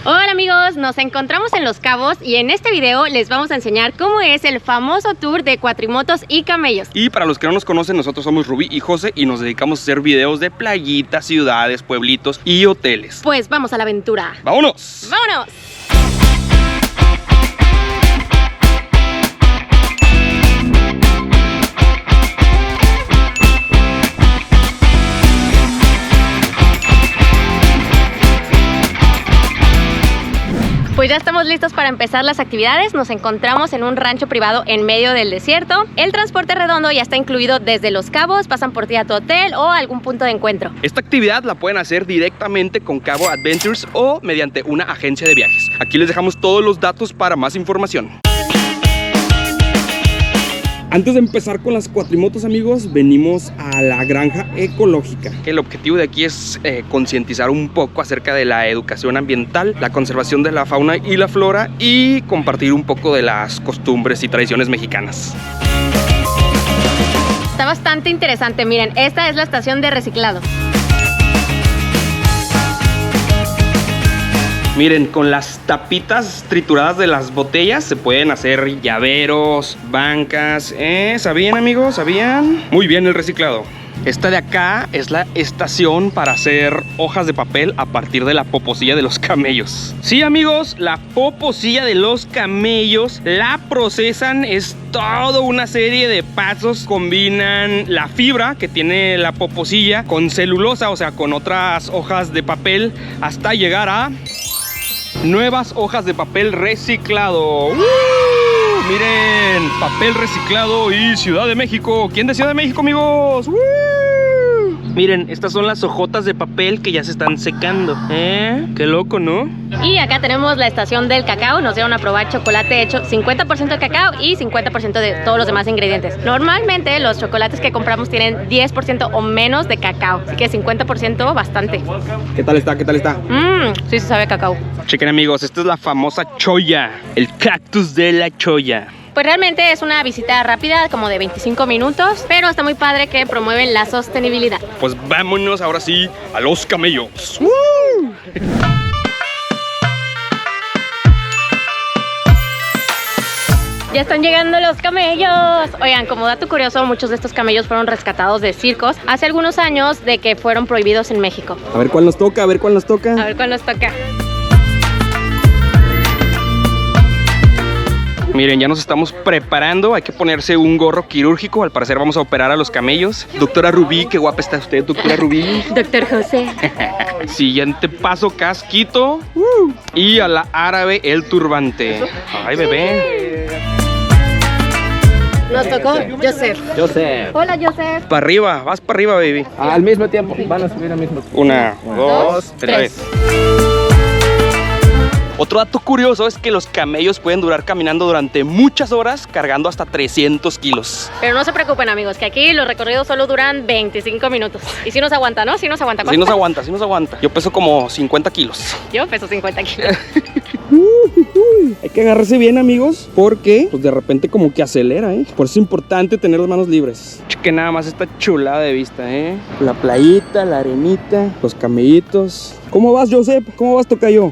Hola amigos, nos encontramos en Los Cabos y en este video les vamos a enseñar cómo es el famoso tour de cuatrimotos y camellos. Y para los que no nos conocen, nosotros somos Rubí y José y nos dedicamos a hacer videos de playitas, ciudades, pueblitos y hoteles. Pues vamos a la aventura. ¡Vámonos! ¡Vámonos! Pues ya estamos listos para empezar las actividades. Nos encontramos en un rancho privado en medio del desierto. El transporte redondo ya está incluido desde Los Cabos, pasan por ti a tu hotel o a algún punto de encuentro. Esta actividad la pueden hacer directamente con Cabo Adventures o mediante una agencia de viajes. Aquí les dejamos todos los datos para más información. Antes de empezar con las cuatrimotos, amigos, venimos a la granja ecológica. El objetivo de aquí es concientizar un poco acerca de la educación ambiental, la conservación de la fauna y la flora y compartir un poco de las costumbres y tradiciones mexicanas. Está bastante interesante, miren, esta es la estación de reciclado. Miren, con las tapitas trituradas de las botellas se pueden hacer llaveros, bancas. ¿Sabían, amigos? ¿Sabían? Muy bien el reciclado. Esta de acá es la estación para hacer hojas de papel a partir de la poposilla de los camellos. Sí, amigos, la poposilla de los camellos la procesan. Es toda una serie de pasos. Combinan la fibra que tiene la poposilla con celulosa, o sea, con otras hojas de papel, hasta llegar a nuevas hojas de papel reciclado. Miren, papel reciclado y Ciudad de México. ¿Quién de Ciudad de México, amigos? Miren, estas son las hojotas de papel que ya se están secando. Qué loco, ¿no? Y acá tenemos la estación del cacao. Nos dieron a probar chocolate hecho 50% de cacao y 50% de todos los demás ingredientes. Normalmente los chocolates que compramos tienen 10% o menos de cacao, así que 50% bastante. ¿Qué tal está? ¿Qué tal está? Sí se sabe a cacao. Chequen, amigos, esta es la famosa cholla, el cactus de la cholla. Pues realmente es una visita rápida, como de 25 minutos, pero está muy padre que promueven la sostenibilidad. Pues vámonos ahora sí a los camellos. Ya están llegando los camellos. Oigan, como dato curioso, muchos de estos camellos fueron rescatados de circos hace algunos años de que fueron prohibidos en México. A ver cuál nos toca, a ver cuál nos toca. A ver cuál nos toca. Miren, ya nos estamos preparando. Hay que ponerse un gorro quirúrgico. Al parecer vamos a operar a los camellos. Doctora Rubí, qué guapa está usted, doctora Rubí. Doctor José. Siguiente paso, casquito. Y a la árabe el turbante. Ay, bebé. Nos tocó Joseph. Joseph. Hola, Joseph. Para arriba, vas para arriba, baby. Al mismo tiempo, van a subir al mismo tiempo. Una, dos, tres. Otro dato curioso es que los camellos pueden durar caminando durante muchas horas cargando hasta 300 kilos. Pero no se preocupen, amigos, que aquí los recorridos solo duran 25 minutos. Y si nos aguanta, ¿no? Si nos aguanta. Sí nos aguanta, sí nos aguanta. Yo peso como 50 kilos. Yo peso 50 kilos. Hay que agarrarse bien, amigos, porque pues de repente como que acelera, ¿eh? Por eso es importante tener las manos libres. Cheque nada más esta chulada de vista, ¿eh? La playita, la arenita, los camellitos. ¿Cómo vas, Joseph? ¿Cómo vas, tocayo?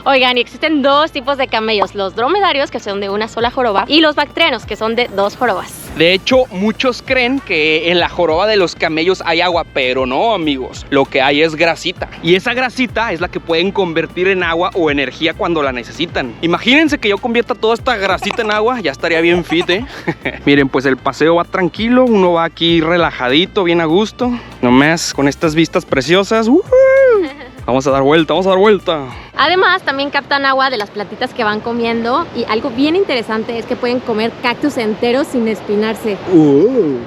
Oigan, y existen dos tipos de camellos: los dromedarios, que son de una sola joroba, y los bactrianos, que son de 2 jorobas. De hecho, muchos creen que en la joroba de los camellos hay agua, pero no, amigos. Lo que hay es grasita. Y esa grasita es la que pueden convertir en agua o energía cuando la necesitan. Imagínense que yo convierta toda esta grasita en agua, ya estaría bien fit, ¿eh? Miren, pues el paseo va tranquilo, uno va aquí relajadito, bien a gusto. Nomás con estas vistas preciosas. Vamos a dar vuelta, vamos a dar vuelta. Además, también captan agua de las plantitas que van comiendo. Y algo bien interesante es que pueden comer cactus enteros sin espinarse.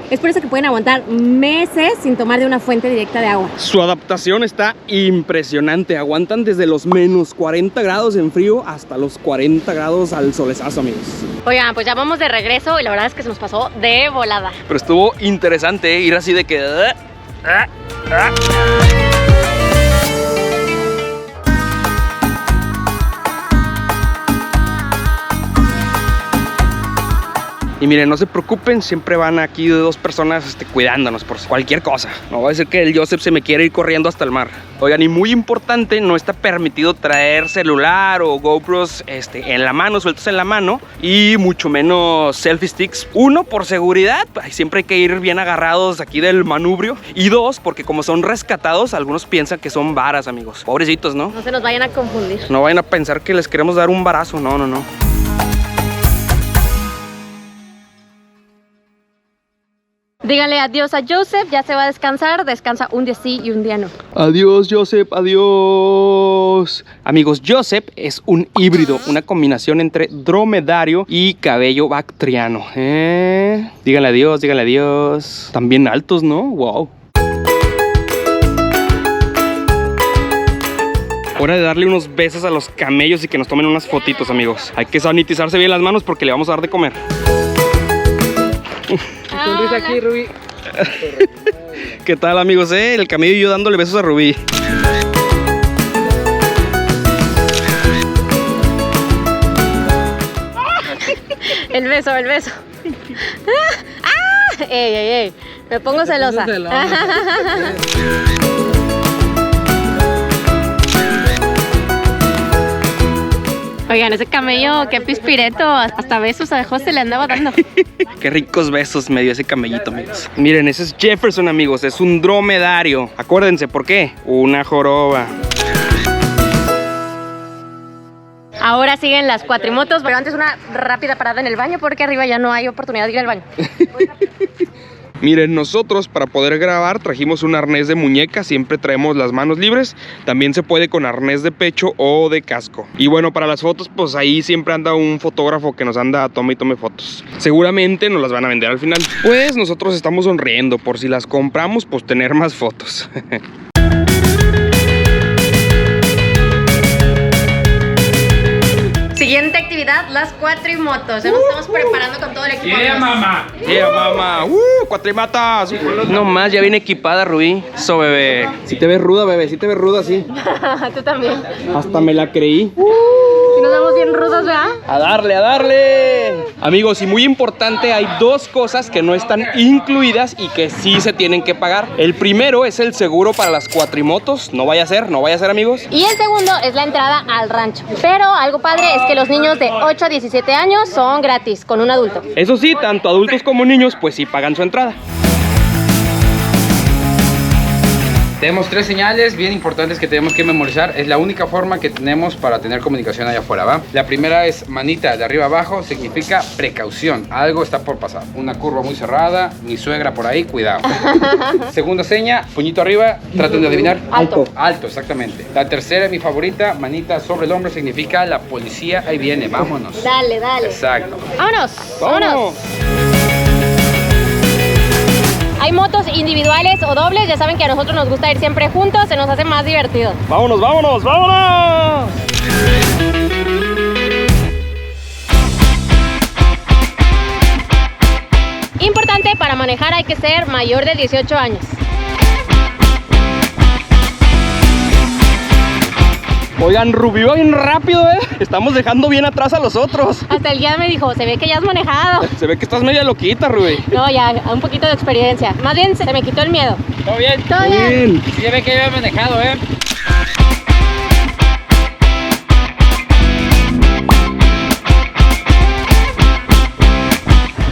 Es por eso que pueden aguantar meses sin tomar de una fuente directa de agua. Su adaptación está impresionante. Aguantan desde los menos 40 grados en frío hasta los 40 grados al solezazo, amigos. Oigan, pues ya vamos de regreso y la verdad es que se nos pasó de volada. Pero estuvo interesante, ¿eh? Ir así de que... Y miren, no se preocupen, siempre van aquí de 2 personas cuidándonos por cualquier cosa. No va a ser que el Joseph se me quiere ir corriendo hasta el mar. Oigan, y muy importante, no está permitido traer celular o GoPros en la mano, sueltos en la mano, y mucho menos selfie sticks. 1, por seguridad, siempre hay que ir bien agarrados aquí del manubrio. Y 2, porque como son rescatados, algunos piensan que son varas, amigos. Pobrecitos, ¿no? No se nos vayan a confundir. No vayan a pensar que les queremos dar un varazo, no, no, no. Díganle adiós a Joseph, ya se va a descansar, descansa un día sí y un día no. Adiós, Joseph, adiós. Amigos, Joseph es un híbrido, una combinación entre dromedario y cabello bactriano. Díganle adiós, díganle adiós. También altos, ¿no? Wow. Hora de darle unos besos a los camellos y que nos tomen unas fotitos, amigos. Hay que sanitizarse bien las manos porque le vamos a dar de comer. Sonrisa aquí, Rubí. ¿Qué tal, amigos? El camello y yo dándole besos a Rubí. El beso, el beso. ¡Ah! ¡Ey, ey, ey! Me pongo celosa. Oigan, ese camello, qué pispireto. Hasta besos a José le andaba dando. Qué ricos besos me dio ese camellito, amigos. Miren, ese es Jefferson, amigos. Es un dromedario. Acuérdense, ¿por qué? Una joroba. Ahora siguen las cuatrimotos, pero antes una rápida parada en el baño porque arriba ya no hay oportunidad de ir al baño. Miren, nosotros para poder grabar trajimos un arnés de muñeca, siempre traemos las manos libres. También se puede con arnés de pecho o de casco. Y bueno, para las fotos, pues ahí siempre anda un fotógrafo que nos anda tome y tome fotos. Seguramente nos las van a vender al final. Pues nosotros estamos sonriendo, por si las compramos, pues tener más fotos. Siguiente actividad, las cuatrimotos. Ya nos estamos preparando con todo el equipo. Yeah, mamá. Yeah, mamá. Cuatrimatas. No más, ya viene equipada, Rubí. Eso, bebé. Si te ves ruda, bebé. Si te ves ruda, sí. Tú también. Hasta me la creí. Si nos damos bien rudos, ¿verdad? A darle, a darle. Amigos, y muy importante, hay 2 cosas que no están incluidas y que sí se tienen que pagar. El primero es el seguro para las cuatrimotos. No vaya a ser, amigos. Y el segundo es la entrada al rancho. Pero algo padre es que los niños de 8 a 17 años son gratis con un adulto. Eso sí, tanto adultos como niños, pues sí pagan su entrada. Tenemos 3 señales bien importantes que tenemos que memorizar. Es la única forma que tenemos para tener comunicación allá afuera, ¿va? La primera es manita de arriba abajo, significa precaución. Algo está por pasar. Una curva muy cerrada, mi suegra por ahí, cuidado. Segunda seña, puñito arriba, traten de adivinar. Alto. Alto, exactamente. La tercera, mi favorita, manita sobre el hombro, significa la policía ahí viene, vámonos. Dale, dale. Exacto. ¡Vámonos! ¡Vámonos! Hay motos individuales o dobles, ya saben que a nosotros nos gusta ir siempre juntos, se nos hace más divertido. ¡Vámonos, vámonos, vámonos! Importante, para manejar hay que ser mayor de 18 años. Oigan, Rubí va bien rápido, Estamos dejando bien atrás a los otros. Hasta el guía me dijo, se ve que ya has manejado. Se ve que estás media loquita, Rubí. No, ya, un poquito de experiencia. Más bien, se me quitó el miedo. ¿Todo bien? ¿Todo bien? Sí, se ve que ya he manejado,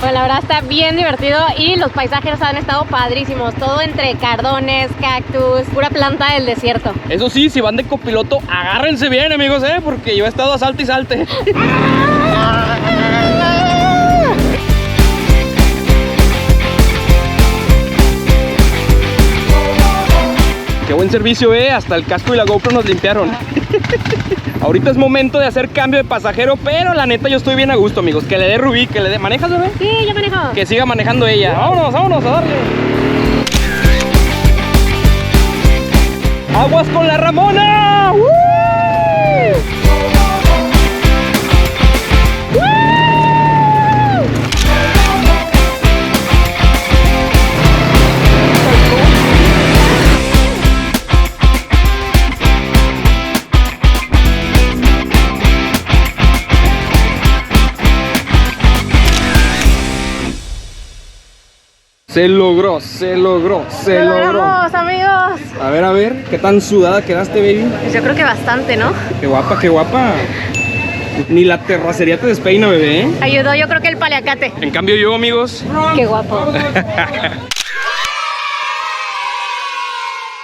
Bueno, la verdad está bien divertido y los paisajes han estado padrísimos. Todo entre cardones, cactus, pura planta del desierto. Eso sí, si van de copiloto, agárrense bien, amigos, porque yo he estado a salte y salte. Qué buen servicio, hasta el casco y la GoPro nos limpiaron. Ahorita es momento de hacer cambio de pasajero, pero la neta yo estoy bien a gusto, amigos. Que le dé Rubí, que le dé... ¿Manejas, bebé? Sí, yo manejo. Que siga manejando ella. Vámonos, vámonos, a darle. ¡Aguas con la Ramona! Se logró, se logró, se ¡Lo logró. logramos, amigos! A ver, ¿qué tan sudada quedaste, baby? Pues yo creo que bastante, ¿no? Qué guapa, qué guapa. Ni la terracería te despeina, bebé. Ayudó yo creo que el paliacate. En cambio yo, amigos. ¡Qué guapo!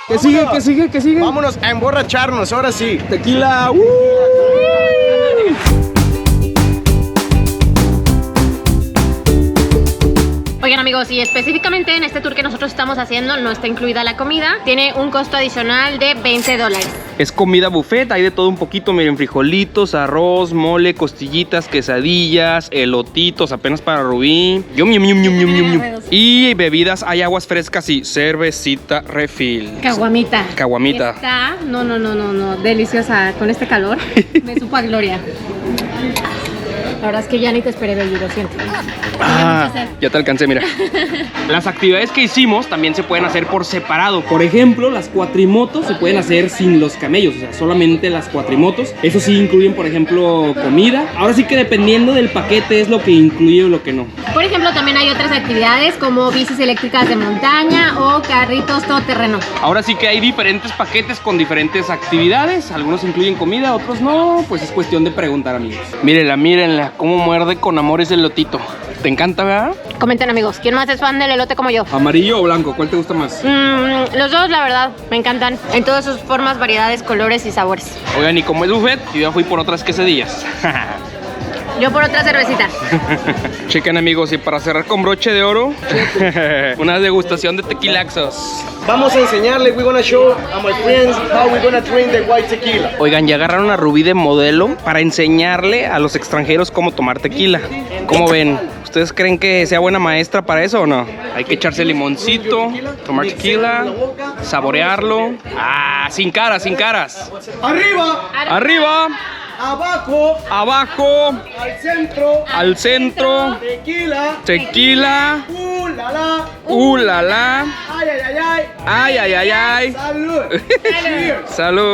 ¿Qué sigue? ¿Qué sigue? ¿Qué sigue? Vámonos a emborracharnos, ahora sí. Tequila. Oigan, amigos, y específicamente en este tour que nosotros estamos haciendo no está incluida la comida. Tiene un costo adicional de $20. Es comida buffet, hay de todo un poquito, miren, frijolitos, arroz, mole, costillitas, quesadillas, elotitos, apenas para Rubí. Yum, yum, yum, yum, yum, yum, yum. Y bebidas, hay aguas frescas y cervecita refill. Caguamita. Caguamita. Está, no, deliciosa. Con este calor, me supo a gloria. La verdad es que ya ni te esperé, baby, lo siento. Ah, ya te alcancé, mira. Las actividades que hicimos también se pueden hacer por separado. Por ejemplo, las cuatrimotos se pueden hacer sin los camellos, o sea, solamente las cuatrimotos. Eso sí incluyen, por ejemplo, comida. Ahora sí que dependiendo del paquete es lo que incluye o lo que no. Por ejemplo, también hay otras actividades como bicis eléctricas de montaña o carritos todoterreno. Ahora sí que hay diferentes paquetes con diferentes actividades. Algunos incluyen comida, otros no. Pues es cuestión de preguntar, amigos. Mírenla, mírenla, cómo muerde con amor ese elotito. ¿Te encanta, verdad? Comenten, amigos, ¿quién más es fan del elote como yo? ¿Amarillo o blanco? ¿Cuál te gusta más? Los dos, la verdad, me encantan. En todas sus formas, variedades, colores y sabores. Oigan, y como es buffet, yo ya fui por otras quesadillas. Yo por otra cervecita. Chequen, amigos, y para cerrar con broche de oro, una degustación de tequilaxos. Vamos a enseñarle, we're gonna show a my friends how we're gonna drink the white tequila. Oigan, ya agarraron a Rubí de modelo para enseñarle a los extranjeros cómo tomar tequila. ¿Cómo ven? ¿Ustedes creen que sea buena maestra para eso o no? Hay que echarse limoncito, tomar tequila, saborearlo. Ah, sin caras, sin caras. Arriba, Arriba, abajo, abajo, al centro, al centro, tequila, tequila, la la, la la, ay ay ay ay, ay, ay, ay, ay. salud. Cheers. Salud.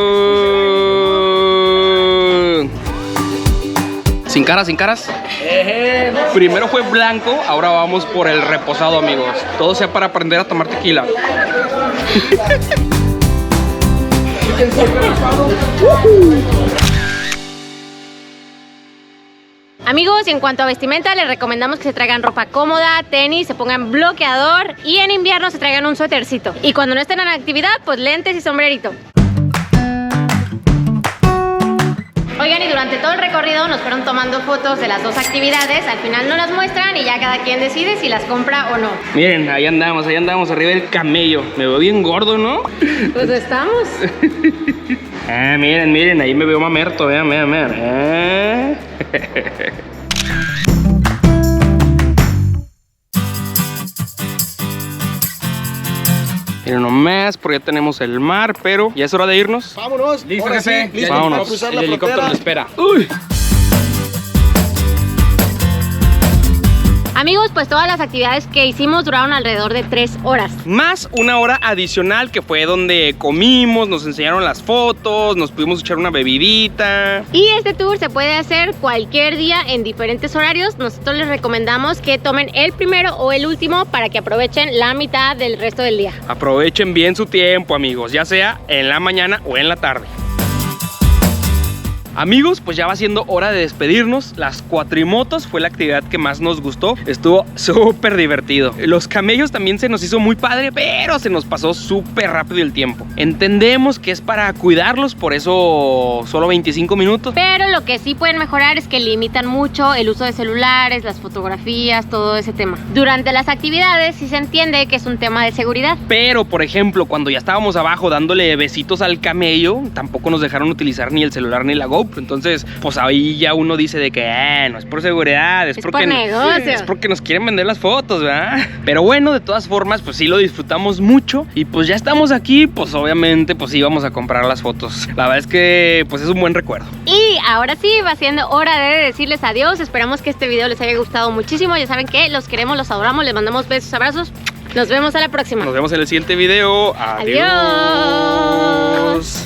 Sin caras, sin caras. Primero fue blanco, ahora vamos por el reposado, amigos. Todo sea para aprender a tomar tequila. Amigos, y en cuanto a vestimenta, les recomendamos que se traigan ropa cómoda, tenis, se pongan bloqueador y en invierno se traigan un suétercito. Y cuando no estén en actividad, pues lentes y sombrerito. Oigan, y durante todo el recorrido nos fueron tomando fotos de las dos actividades. Al final no las muestran y ya cada quien decide si las compra o no. Miren, ahí andamos arriba del camello. Me veo bien gordo, ¿no? Pues estamos. Ah, miren, miren, ahí me veo mamerto, vean, vean, vean. Miren nomás, por allá tenemos el mar, pero ya es hora de irnos. Vámonos. Listo, ahora jefe. sí, listo Vámonos. para cruzar El la helicóptero frontera. nos espera. Uy. Amigos, pues todas las actividades que hicimos duraron alrededor de 3 horas. Más una hora adicional que fue donde comimos, nos enseñaron las fotos, nos pudimos echar una bebidita. Y este tour se puede hacer cualquier día en diferentes horarios. Nosotros les recomendamos que tomen el primero o el último para que aprovechen la mitad del resto del día. Aprovechen bien su tiempo, amigos, ya sea en la mañana o en la tarde. Amigos, pues ya va siendo hora de despedirnos. Las cuatrimotos fue la actividad que más nos gustó. Estuvo súper divertido. Los camellos también se nos hizo muy padre, pero se nos pasó súper rápido el tiempo. Entendemos que es para cuidarlos, por eso solo 25 minutos. Pero lo que sí pueden mejorar es que limitan mucho el uso de celulares, las fotografías, todo ese tema. Durante las actividades sí se entiende que es un tema de seguridad. Pero, por ejemplo, cuando ya estábamos abajo dándole besitos al camello, tampoco nos dejaron utilizar ni el celular ni la GoPro. Entonces, pues ahí ya uno dice de que no es por seguridad, es porque por negocio. es porque nos quieren vender las fotos, ¿verdad? Pero bueno, de todas formas, pues sí lo disfrutamos mucho. Y pues ya estamos aquí, pues obviamente, pues sí vamos a comprar las fotos. La verdad es que, pues es un buen recuerdo. Y ahora sí, va siendo hora de decirles adiós. Esperamos que este video les haya gustado muchísimo. Ya saben que los queremos, los adoramos, les mandamos besos, abrazos. Nos vemos a la próxima. Nos vemos en el siguiente video. Adiós. Adiós.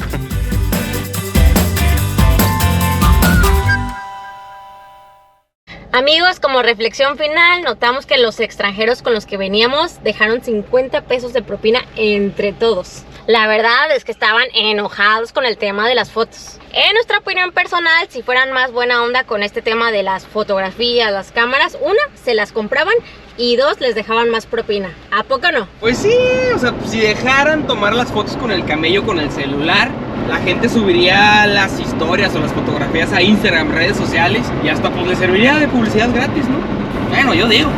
Amigos, como reflexión final, notamos que los extranjeros con los que veníamos dejaron 50 pesos de propina entre todos. La verdad es que estaban enojados con el tema de las fotos. En nuestra opinión personal, si fueran más buena onda con este tema de las fotografías, las cámaras, una, se las compraban y dos, les dejaban más propina. ¿A poco no? Pues sí, o sea, si dejaran tomar las fotos con el camello, con el celular, la gente subiría las historias o las fotografías a Instagram, redes sociales, y hasta pues le serviría de publicidad gratis, ¿no? Bueno, yo digo.